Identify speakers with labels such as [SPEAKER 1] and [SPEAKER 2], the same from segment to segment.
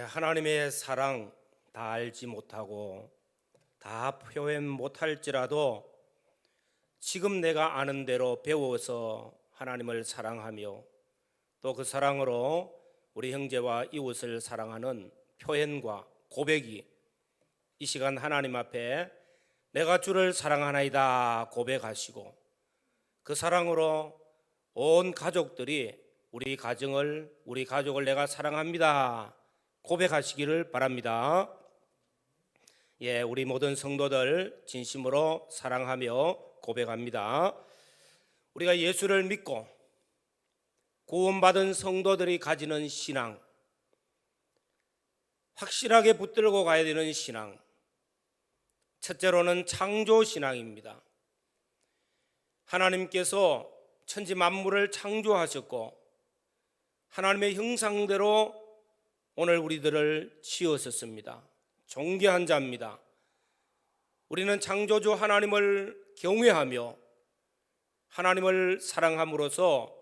[SPEAKER 1] 하나님의 사랑 다 알지 못하고 다 표현 못할지라도 지금 내가 아는 대로 배워서 하나님을 사랑하며 또 그 사랑으로 우리 형제와 이웃을 사랑하는 표현과 고백이 이 시간 하나님 앞에 내가 주를 사랑하나이다 고백하시고 그 사랑으로 온 가족들이 우리 가족을 내가 사랑합니다 고백하시기를 바랍니다. 우리 모든 성도들 진심으로 사랑하며 고백합니다. 우리가 예수를 믿고 구원받은 성도들이 가지는 신앙, 확실하게 붙들고 가야 되는 신앙, 첫째로는 창조 신앙입니다. 하나님께서 천지 만물을 창조하셨고 하나님의 형상대로 오늘 우리들을 지으셨습니다. 존귀한 자입니다. 우리는 창조주 하나님을 경외하며 하나님을 사랑함으로써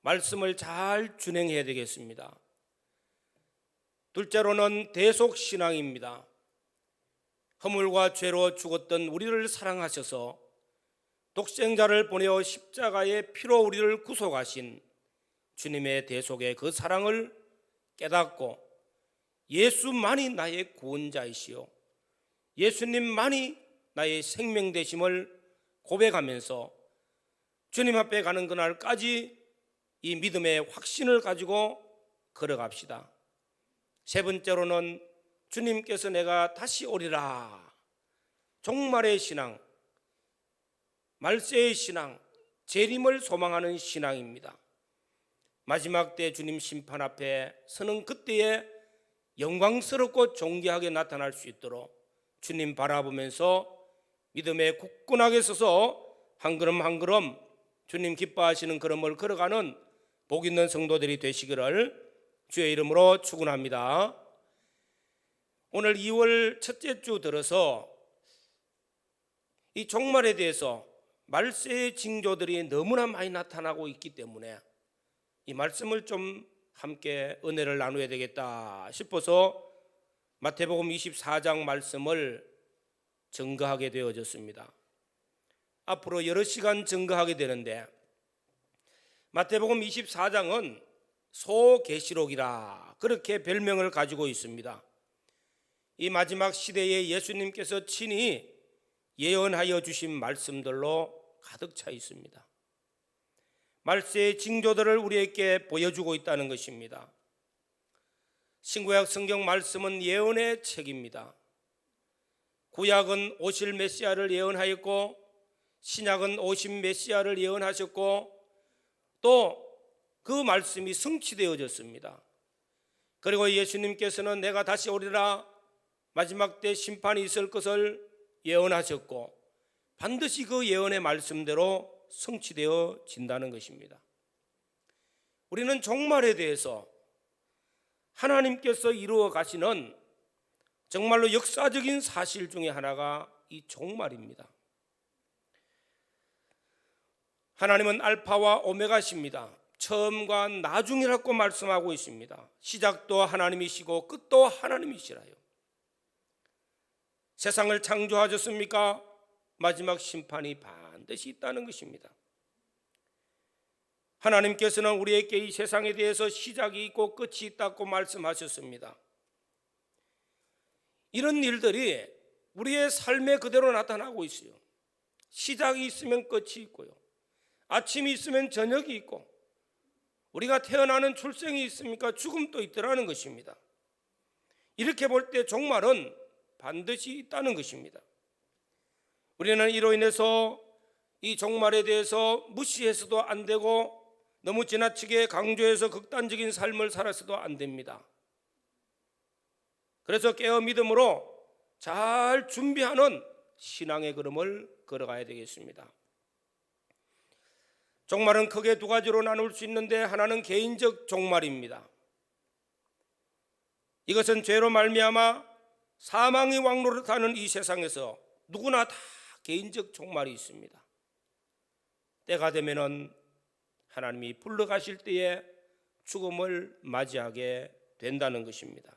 [SPEAKER 1] 말씀을 잘 준행해야 되겠습니다. 둘째로는 대속신앙입니다. 허물과 죄로 죽었던 우리를 사랑하셔서 독생자를 보내어 십자가의 피로 우리를 구속하신 주님의 대속의 그 사랑을 깨닫고 예수만이 나의 구원자이시요 예수님만이 나의 생명 되심을 고백하면서 주님 앞에 가는 그날까지 이 믿음의 확신을 가지고 걸어갑시다. 세 번째로는 주님께서 내가 다시 오리라, 종말의 신앙, 말세의 신앙, 재림을 소망하는 신앙입니다. 마지막 때 주님 심판 앞에 서는 그때에 영광스럽고 존귀하게 나타날 수 있도록 주님 바라보면서 믿음에 굳건하게 서서 한 걸음 한 걸음 주님 기뻐하시는 걸음을 걸어가는 복 있는 성도들이 되시기를 주의 이름으로 축원합니다. 오늘 2월 첫째 주 들어서 이 종말에 대해서 말세의 징조들이 너무나 많이 나타나고 있기 때문에 이 말씀을 좀 함께 은혜를 나누어야 되겠다 싶어서 마태복음 24장 말씀을 증거하게 되어졌습니다. 앞으로 여러 시간 증거하게 되는데 마태복음 24장은 소계시록이라 그렇게 별명을 가지고 있습니다. 이 마지막 시대에 예수님께서 친히 예언하여 주신 말씀들로 가득 차 있습니다. 말세의 징조들을 우리에게 보여주고 있다는 것입니다. 신구약 성경 말씀은 예언의 책입니다. 구약은 오실 메시아를 예언하였고 신약은 오신 메시아를 예언하셨고 또 그 말씀이 성취되어졌습니다. 그리고 예수님께서는 내가 다시 오리라, 마지막 때 심판이 있을 것을 예언하셨고 반드시 그 예언의 말씀대로 성취되어진다는 것입니다. 우리는 종말에 대해서 하나님께서 이루어 가시는 정말로 역사적인 사실 중에 하나가 이 종말입니다. 하나님은 알파와 오메가십니다. 처음과 나중이라고 말씀하고 있습니다. 시작도 하나님이시고 끝도 하나님이시라요. 세상을 창조하셨습니까? 마지막 심판이 반드시 있다는 것입니다. 하나님께서는 우리에게 이 세상에 대해서 시작이 있고 끝이 있다고 말씀하셨습니다. 이런 일들이 우리의 삶에 그대로 나타나고 있어요. 시작이 있으면 끝이 있고요, 아침이 있으면 저녁이 있고, 우리가 태어나는 출생이 있습니까? 죽음도 있더라는 것입니다. 이렇게 볼 때 종말은 반드시 있다는 것입니다. 우리는 이로 인해서 이 종말에 대해서 무시해서도 안 되고 너무 지나치게 강조해서 극단적인 삶을 살아서도 안 됩니다. 그래서 깨어 믿음으로 잘 준비하는 신앙의 걸음을 걸어가야 되겠습니다. 종말은 크게 두 가지로 나눌 수 있는데 하나는 개인적 종말입니다. 이것은 죄로 말미암아 사망의 왕노릇하는 이 세상에서 누구나 다 개인적 종말이 있습니다. 때가 되면은 하나님이 불러가실 때에 죽음을 맞이하게 된다는 것입니다.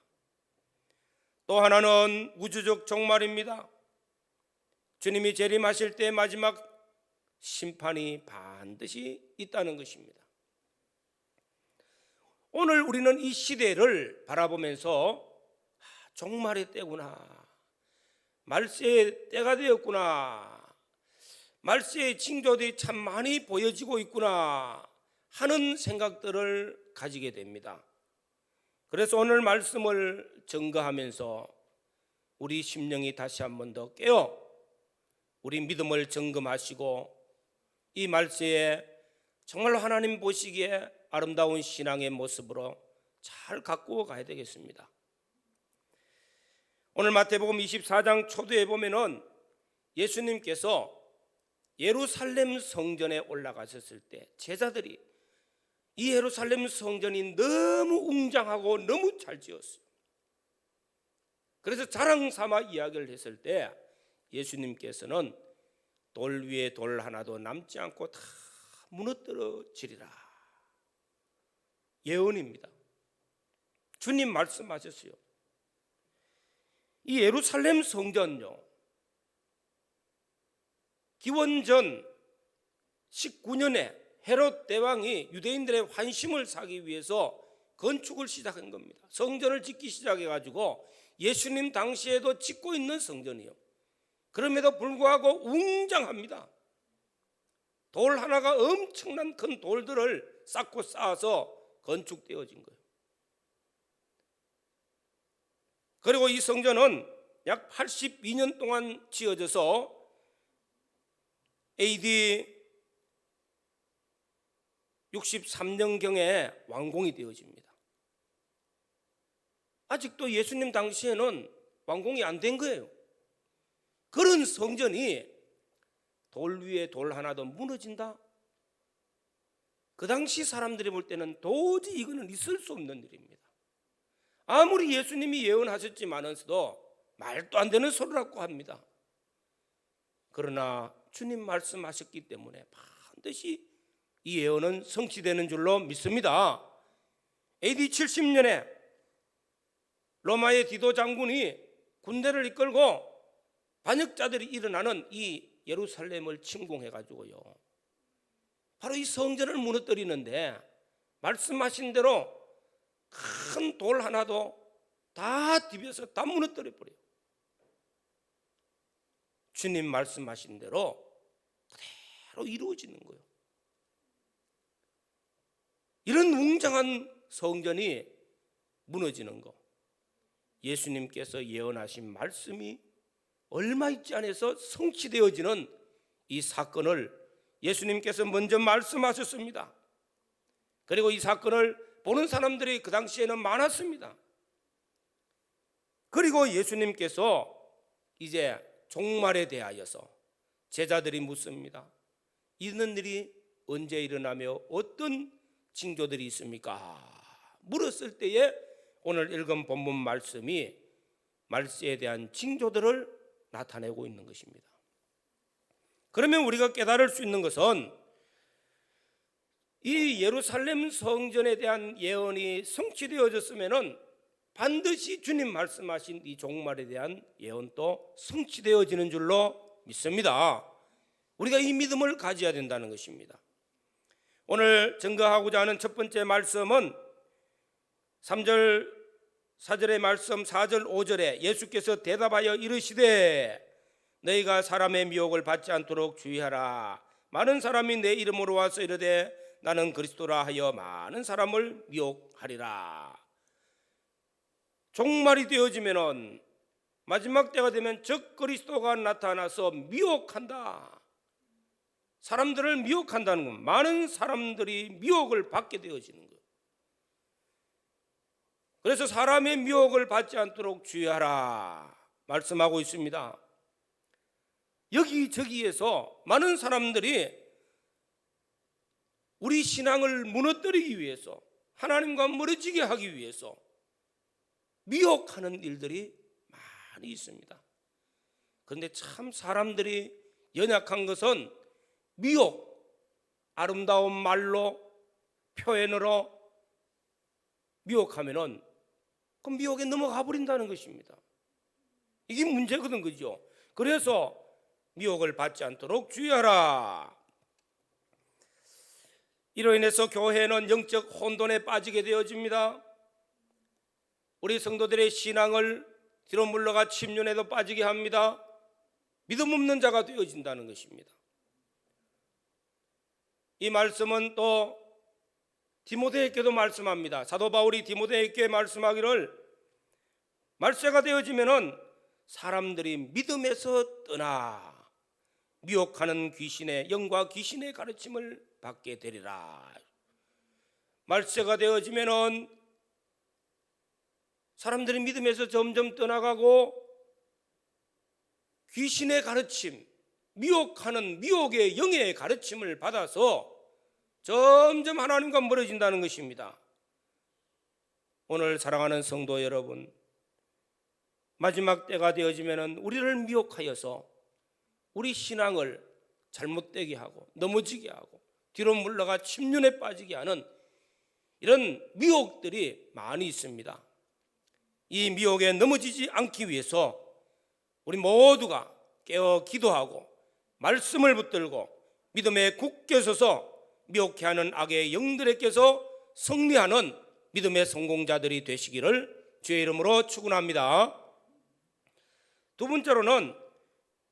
[SPEAKER 1] 또 하나는 우주적 종말입니다. 주님이 재림하실 때 마지막 심판이 반드시 있다는 것입니다. 오늘 우리는 이 시대를 바라보면서 종말의 때구나, 말세의 때가 되었구나, 말세의 징조들이 참 많이 보여지고 있구나 하는 생각들을 가지게 됩니다. 그래서 오늘 말씀을 증거하면서 우리 심령이 다시 한 번 더 깨어 우리 믿음을 점검하시고 이 말세에 정말 하나님 보시기에 아름다운 신앙의 모습으로 잘 가꾸어 가야 되겠습니다. 오늘 마태복음 24장 초두에 보면은 예수님께서 예루살렘 성전에 올라가셨을 때 제자들이 이 예루살렘 성전이 너무 웅장하고 너무 잘 지었어요. 그래서 자랑 삼아 이야기를 했을 때 예수님께서는 돌 위에 돌 하나도 남지 않고 다 무너뜨려지리라. 예언입니다. 주님 말씀하셨어요. 이 예루살렘 성전요, 기원전 19년에 헤롯 대왕이 유대인들의 환심을 사기 위해서 건축을 시작한 겁니다. 성전을 짓기 시작해가지고 예수님 당시에도 짓고 있는 성전이요, 그럼에도 불구하고 웅장합니다. 돌 하나가 엄청난 큰 돌들을 쌓고 쌓아서 건축되어진 거예요. 그리고 이 성전은 약 82년 동안 지어져서 AD 63년경에 완공이 되어집니다. 아직도 예수님 당시에는 완공이 안 된 거예요. 그런 성전이 돌 위에 돌 하나도 무너진다? 그 당시 사람들이 볼 때는 도저히 이거는 있을 수 없는 일입니다. 아무리 예수님이 예언하셨지만서도 말도 안 되는 소리라고 합니다. 그러나 주님 말씀하셨기 때문에 반드시 이 예언은 성취되는 줄로 믿습니다. AD 70년에 로마의 디도 장군이 군대를 이끌고 반역자들이 일어나는 이 예루살렘을 침공해가지고요, 바로 이 성전을 무너뜨리는데 말씀하신 대로 큰 돌 하나도 다 디벼서 다 무너뜨려 버려요. 주님 말씀하신 대로 그대로 이루어지는 거예요. 이런 웅장한 성전이 무너지는 거, 예수님께서 예언하신 말씀이 얼마 있지 않아서 성취되어지는 이 사건을 예수님께서 먼저 말씀하셨습니다. 그리고 이 사건을 보는 사람들이 그 당시에는 많았습니다. 그리고 예수님께서 이제 종말에 대하여서 제자들이 묻습니다. 이런 일이 언제 일어나며 어떤 징조들이 있습니까? 물었을 때에 오늘 읽은 본문 말씀이 말세에 대한 징조들을 나타내고 있는 것입니다. 그러면 우리가 깨달을 수 있는 것은 이 예루살렘 성전에 대한 예언이 성취되어졌으면은 반드시 주님 말씀하신 이 종말에 대한 예언도 성취되어지는 줄로 믿습니다. 우리가 이 믿음을 가져야 된다는 것입니다. 오늘 증거하고자 하는 첫 번째 말씀은 3절 4절의 말씀 4절 5절에 예수께서 대답하여 이르시되 너희가 사람의 미혹을 받지 않도록 주의하라. 많은 사람이 내 이름으로 와서 이르되 나는 그리스도라 하여 많은 사람을 미혹하리라. 종말이 되어지면은 마지막 때가 되면 적 그리스도가 나타나서 미혹한다. 사람들을 미혹한다는 것, 많은 사람들이 미혹을 받게 되어지는 거예요. 그래서 사람의 미혹을 받지 않도록 주의하라 말씀하고 있습니다. 여기저기에서 많은 사람들이 우리 신앙을 무너뜨리기 위해서, 하나님과 멀어지게 하기 위해서 미혹하는 일들이 많이 있습니다. 그런데 참 사람들이 연약한 것은 미혹, 아름다운 말로 표현으로 미혹하면은 그 미혹에 넘어가 버린다는 것입니다. 이게 문제거든, 그죠? 그래서 미혹을 받지 않도록 주의하라. 이로 인해서 교회는 영적 혼돈에 빠지게 되어집니다. 우리 성도들의 신앙을 뒤로 물러가 침륜에도 빠지게 합니다. 믿음 없는 자가 되어진다는 것입니다. 이 말씀은 또 디모데에게도 말씀합니다. 사도 바울이 디모데에게 말씀하기를 말세가 되어지면은 사람들이 믿음에서 떠나 미혹하는 귀신의 영과 귀신의 가르침을 받게 되리라. 말세가 되어지면은 사람들이 믿음에서 점점 떠나가고 귀신의 가르침, 미혹하는 미혹의 영의 가르침을 받아서 점점 하나님과 멀어진다는 것입니다. 오늘 사랑하는 성도 여러분, 마지막 때가 되어지면 우리를 미혹하여서 우리 신앙을 잘못되게 하고 넘어지게 하고 뒤로 물러가 침륜에 빠지게 하는 이런 미혹들이 많이 있습니다. 이 미혹에 넘어지지 않기 위해서 우리 모두가 깨어 기도하고 말씀을 붙들고 믿음에 굳게 서서 미혹해 하는 악의 영들에게서 승리하는 믿음의 성공자들이 되시기를 주의 이름으로 축원합니다. 두 번째로는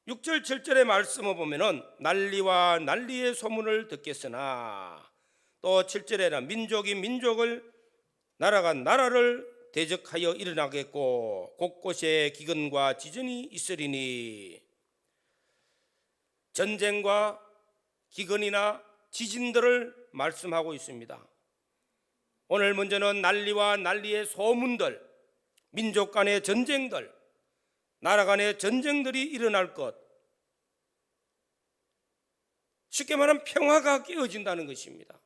[SPEAKER 1] 6절 7절의 말씀을 보면은 난리와 난리의 소문을 듣겠으나, 또 7절에는 민족이 민족을, 나라가 나라를 대적하여 일어나겠고 곳곳에 기근과 지진이 있으리니, 전쟁과 기근이나 지진들을 말씀하고 있습니다. 오늘 문제는 난리와 난리의 소문들, 민족 간의 전쟁들, 나라 간의 전쟁들이 일어날 것, 쉽게 말하면 평화가 깨어진다는 것입니다.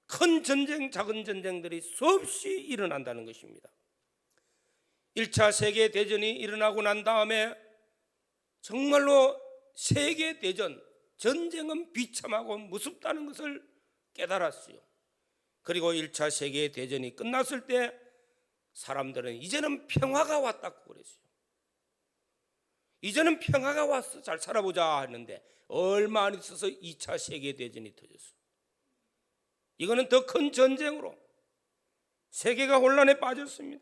[SPEAKER 1] 큰 전쟁, 작은 전쟁들이 수없이 일어난다는 것입니다. 1차 세계대전이 일어나고 난 다음에 정말로 세계대전, 전쟁은 비참하고 무섭다는 것을 깨달았어요. 그리고 1차 세계대전이 끝났을 때 사람들은 이제는 평화가 왔다고 그랬어요. 이제는 평화가 왔어, 잘 살아보자 했는데 얼마 안 있어서 2차 세계대전이 터졌어요. 이거는 더 큰 전쟁으로 세계가 혼란에 빠졌습니다.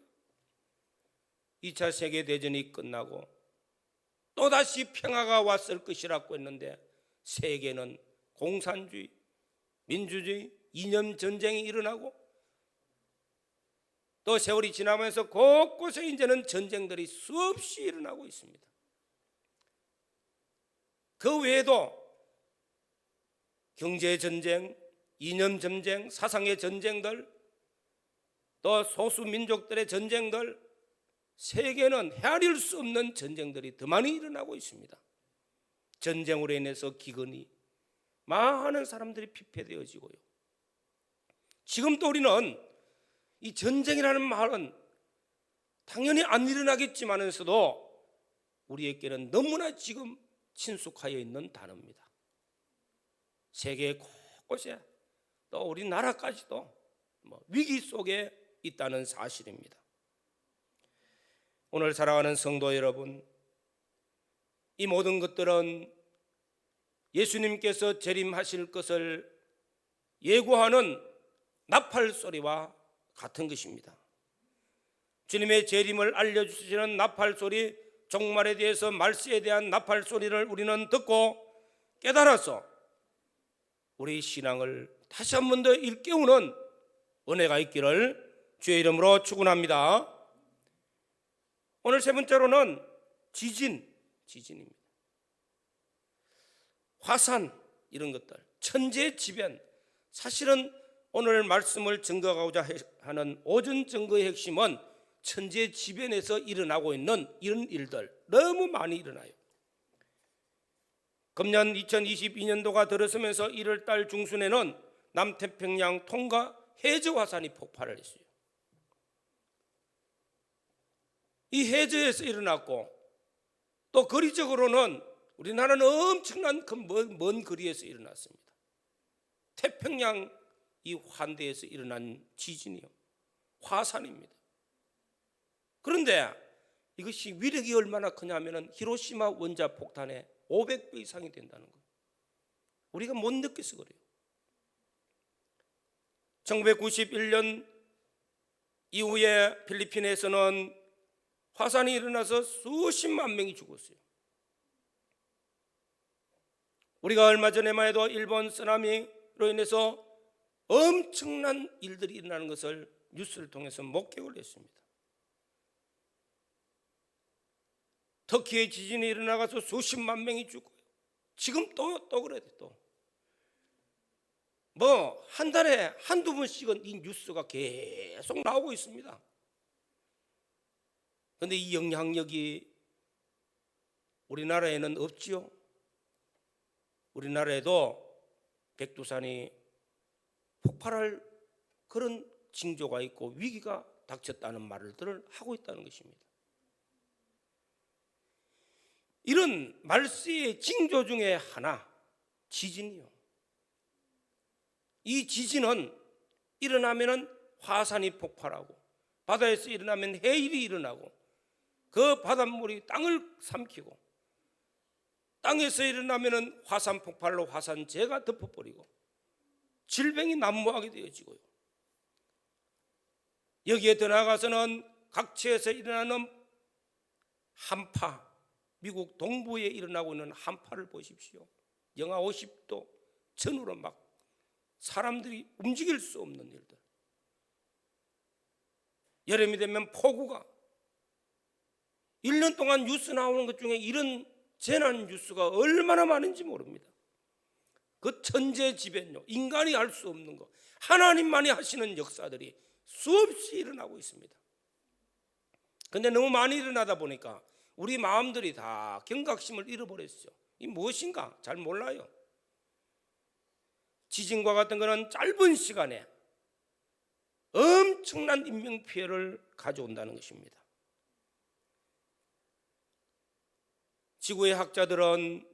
[SPEAKER 1] 2차 세계대전이 끝나고 또다시 평화가 왔을 것이라고 했는데 세계는 공산주의, 민주주의, 이념 전쟁이 일어나고 또 세월이 지나면서 곳곳에 이제는 전쟁들이 수없이 일어나고 있습니다. 그 외에도 경제 전쟁, 이념 전쟁, 사상의 전쟁들, 또 소수 민족들의 전쟁들, 세계는 헤아릴 수 없는 전쟁들이 더 많이 일어나고 있습니다. 전쟁으로 인해서 기근이, 많은 사람들이 피폐되어지고요. 지금 또 우리는 이 전쟁이라는 말은 당연히 안 일어나겠지만서도 우리에게는 너무나 지금 친숙하여 있는 단어입니다. 세계 곳곳에 또 우리나라까지도 위기 속에 있다는 사실입니다. 오늘 사랑하는 성도 여러분, 이 모든 것들은 예수님께서 재림하실 것을 예고하는 나팔 소리와 같은 것입니다. 주님의 재림을 알려주시는 나팔 소리, 종말에 대해서 말세에 대한 나팔 소리를 우리는 듣고 깨달아서 우리 신앙을 다시 한 번 더 일깨우는 은혜가 있기를 주의 이름으로 축원합니다. 오늘 세 번째로는 지진입니다. 화산, 이런 것들, 천재지변. 사실은 오늘 말씀을 증거하고자 하는 오전 증거의 핵심은 천재지변에서 일어나고 있는 이런 일들 너무 많이 일어나요. 금년 2022년도가 들어서면서 1월달 중순에는 남태평양 통가 해저 화산이 폭발을 했어요. 이 해저에서 일어났고, 또 거리적으로는 우리나라는 엄청난 먼 거리에서 일어났습니다. 태평양 이 환대에서 일어난 지진이요, 화산입니다. 그런데 이것이 위력이 얼마나 크냐면 히로시마 원자 폭탄의 500배 이상이 된다는 거예요. 우리가 못 느껴서 그래요. 1991년 이후에 필리핀에서는 화산이 일어나서 수십만 명이 죽었어요. 우리가 얼마 전에만 해도 일본 쓰나미로 인해서 엄청난 일들이 일어나는 것을 뉴스를 통해서 목격을 했습니다. 터키의 지진이 일어나서 수십만 명이 죽고요. 지금 또 그래요. 뭐 한 달에 한두 번씩은 이 뉴스가 계속 나오고 있습니다. 그런데 이 영향력이 우리나라에는 없지요. 우리나라에도 백두산이 폭발할 그런 징조가 있고 위기가 닥쳤다는 말들을 하고 있다는 것입니다. 이런 말세의 징조 중에 하나, 지진이요. 이 지진은 일어나면 화산이 폭발하고 바다에서 일어나면 해일이 일어나고 그 바닷물이 땅을 삼키고 땅에서 일어나면 화산 폭발로 화산재가 덮어버리고 질병이 난무하게 되어지고요. 여기에 더 나아가서는 각지에서 일어나는 한파, 미국 동부에 일어나고 있는 한파를 보십시오. 영하 50도 전후로 막 사람들이 움직일 수 없는 일들. 여름이 되면 폭우가 1년 동안 뉴스 나오는 것 중에 이런 재난 뉴스가 얼마나 많은지 모릅니다. 그 천재지변요, 인간이 할 수 없는 거, 하나님만이 하시는 역사들이 수없이 일어나고 있습니다. 그런데 너무 많이 일어나다 보니까 우리 마음들이 다 경각심을 잃어버렸죠. 이 무엇인가 잘 몰라요. 지진과 같은 것은 짧은 시간에 엄청난 인명피해를 가져온다는 것입니다. 지구의 학자들은,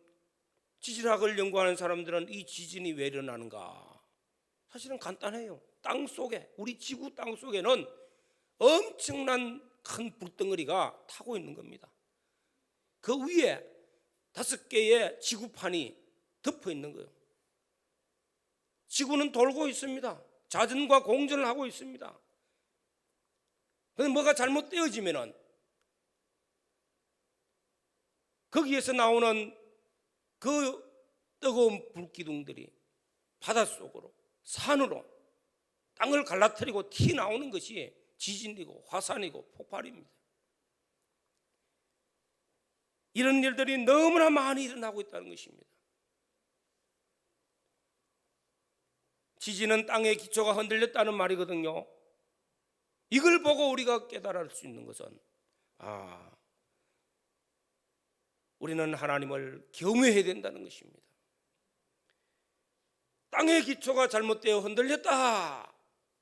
[SPEAKER 1] 지질학을 연구하는 사람들은 이 지진이 왜 일어나는가? 사실은 간단해요. 땅 속에, 우리 지구 땅 속에는 엄청난 큰 불덩어리가 타고 있는 겁니다. 그 위에 5개의 지구판이 덮어 있는 거예요. 지구는 돌고 있습니다. 자전과 공전을 하고 있습니다. 그런데 뭐가 잘못되어지면은 거기에서 나오는 그 뜨거운 불기둥들이 바닷속으로, 산으로 땅을 갈라뜨리고 튀어나오는 것이 지진이고 화산이고 폭발입니다. 이런 일들이 너무나 많이 일어나고 있다는 것입니다. 지진은 땅의 기초가 흔들렸다는 말이거든요. 이걸 보고 우리가 깨달을 수 있는 것은 우리는 하나님을 경외해야 된다는 것입니다. 땅의 기초가 잘못되어 흔들렸다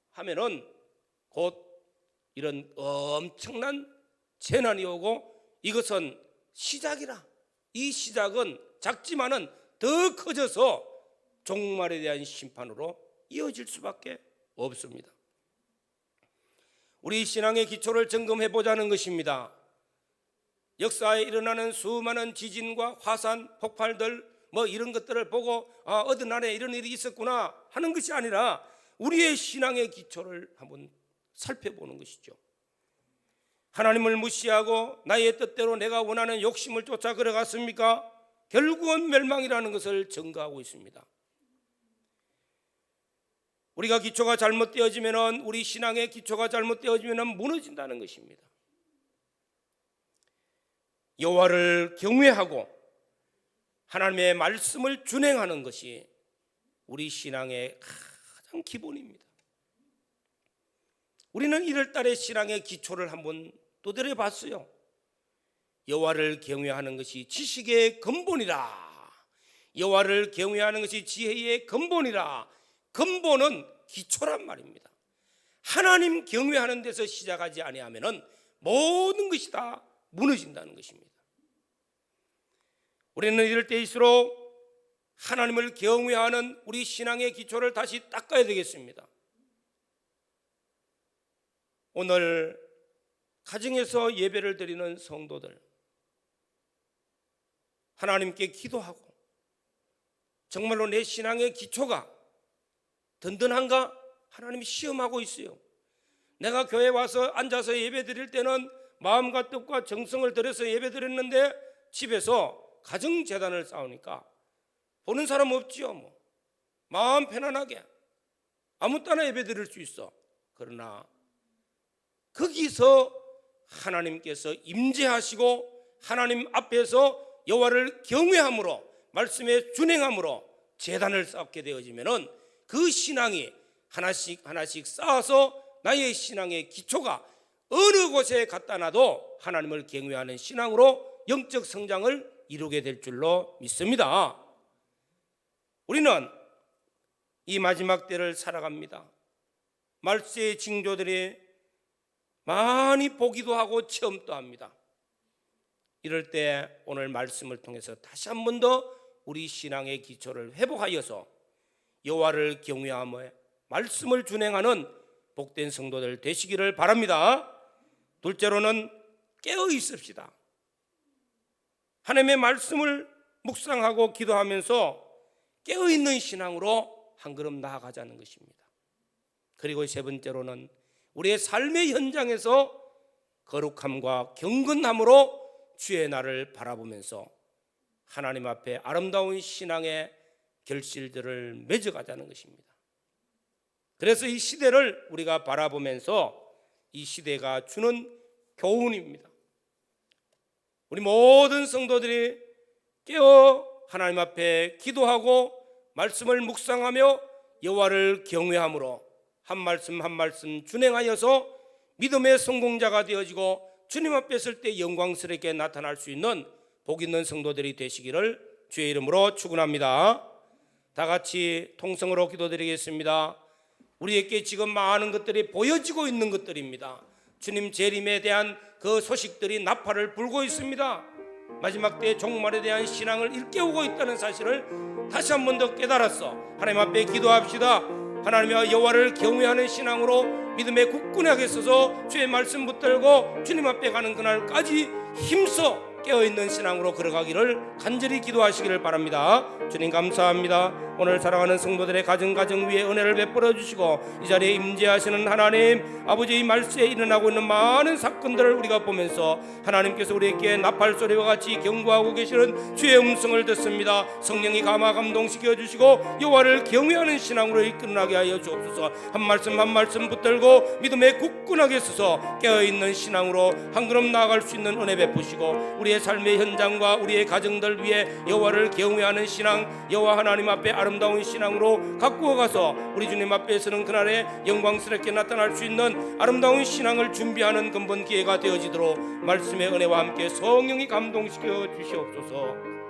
[SPEAKER 1] 하면은 곧 이런 엄청난 재난이 오고 이것은 시작이라. 이 시작은 작지만은 더 커져서 종말에 대한 심판으로 이어질 수밖에 없습니다. 우리 신앙의 기초를 점검해 보자는 것입니다. 역사에 일어나는 수많은 지진과 화산, 폭발들 뭐 이런 것들을 보고 어느 나라에 이런 일이 있었구나 하는 것이 아니라 우리의 신앙의 기초를 한번 살펴보는 것이죠. 하나님을 무시하고 나의 뜻대로 내가 원하는 욕심을 쫓아 걸어갔습니까? 결국은 멸망이라는 것을 증거하고 있습니다. 우리가 기초가 잘못되어지면, 우리 신앙의 기초가 잘못되어지면 무너진다는 것입니다. 여호와를 경외하고 하나님의 말씀을 준행하는 것이 우리 신앙의 가장 기본입니다. 우리는 1월 달에 신앙의 기초를 한번 두드려 봤어요. 여호와를 경외하는 것이 지식의 근본이라. 여호와를 경외하는 것이 지혜의 근본이라. 근본은 기초란 말입니다. 하나님 경외하는 데서 시작하지 아니하면은 모든 것이 다 무너진다는 것입니다. 우리는 이럴 때일수록 하나님을 경외하는 우리 신앙의 기초를 다시 닦아야 되겠습니다. 오늘 가정에서 예배를 드리는 성도들, 하나님께 기도하고 정말로 내 신앙의 기초가 든든한가 하나님이 시험하고 있어요. 내가 교회 와서 앉아서 예배 드릴 때는 마음과 뜻과 정성을 들여서 예배 드렸는데 집에서 가정재단을 쌓으니까 보는 사람 없지요. 뭐 마음 편안하게 아무 때나 예배 드릴 수 있어. 그러나 거기서 하나님께서 임재하시고 하나님 앞에서 여호와를 경외함으로 말씀에 준행함으로 제단을 쌓게 되어지면은 그 신앙이 하나씩 하나씩 쌓아서 나의 신앙의 기초가 어느 곳에 갖다 놔도 하나님을 경외하는 신앙으로 영적 성장을 이루게 될 줄로 믿습니다. 우리는 이 마지막 때를 살아갑니다. 말세의 징조들이 많이 보기도 하고 체험도 합니다. 이럴 때 오늘 말씀을 통해서 다시 한 번 더 우리 신앙의 기초를 회복하여서 여호와를 경외하며 말씀을 준행하는 복된 성도들 되시기를 바랍니다. 둘째로는 깨어 있읍시다. 하나님의 말씀을 묵상하고 기도하면서 깨어 있는 신앙으로 한 걸음 나아가자는 것입니다. 그리고 세 번째로는 우리의 삶의 현장에서 거룩함과 경건함으로 주의 날을 바라보면서 하나님 앞에 아름다운 신앙의 결실들을 맺어가자는 것입니다. 그래서 이 시대를 우리가 바라보면서 이 시대가 주는 교훈입니다. 우리 모든 성도들이 깨어 하나님 앞에 기도하고 말씀을 묵상하며 여호와를 경외함으로 한 말씀 한 말씀 준행하여서 믿음의 성공자가 되어지고 주님 앞에 설 때 영광스럽게 나타날 수 있는 복 있는 성도들이 되시기를 주의 이름으로 축원합니다. 다 같이 통성으로 기도드리겠습니다. 우리에게 지금 많은 것들이 보여지고 있는 것들입니다. 주님 재림에 대한 그 소식들이 나팔을 불고 있습니다. 마지막 때의 종말에 대한 신앙을 일깨우고 있다는 사실을 다시 한 번 더 깨달았어. 하나님 앞에 기도합시다. 하나님의 여호와를 경외하는 신앙으로 믿음에 굳건하게 서서 주의 말씀 붙들고 주님 앞에 가는 그날까지 힘써 깨어있는 신앙으로 걸어가기를 간절히 기도하시기를 바랍니다. 주님 감사합니다. 오늘 사랑하는 성도들의 가정 위에 은혜를 베풀어 주시고 이 자리에 임재하시는 하나님 아버지의 말세에 일어나고 있는 많은 사건들을 우리가 보면서 하나님께서 우리에게 나팔소리와 같이 경고하고 계시는 주의 음성을 듣습니다. 성령이 감화 감동시켜 주시고 여호와를 경외하는 신앙으로 이끌어나게 하여 주옵소서. 한 말씀 한 말씀 붙들고 믿음에 굳건하게 서서 깨어있는 신앙으로 한 걸음 나아갈 수 있는 은혜 베푸시고 우리의 삶의 현장과 우리의 가정들 위해 여호와를 경외하는 신앙, 여호와 하나님 앞에 아름다운 신앙으로 갖고 가서 우리 주님 앞에 서는 그날에 영광스럽게 나타날 수 있는 아름다운 신앙을 준비하는 근본 기회가 되어지도록 말씀의 은혜와 함께 성령이 감동시켜 주시옵소서.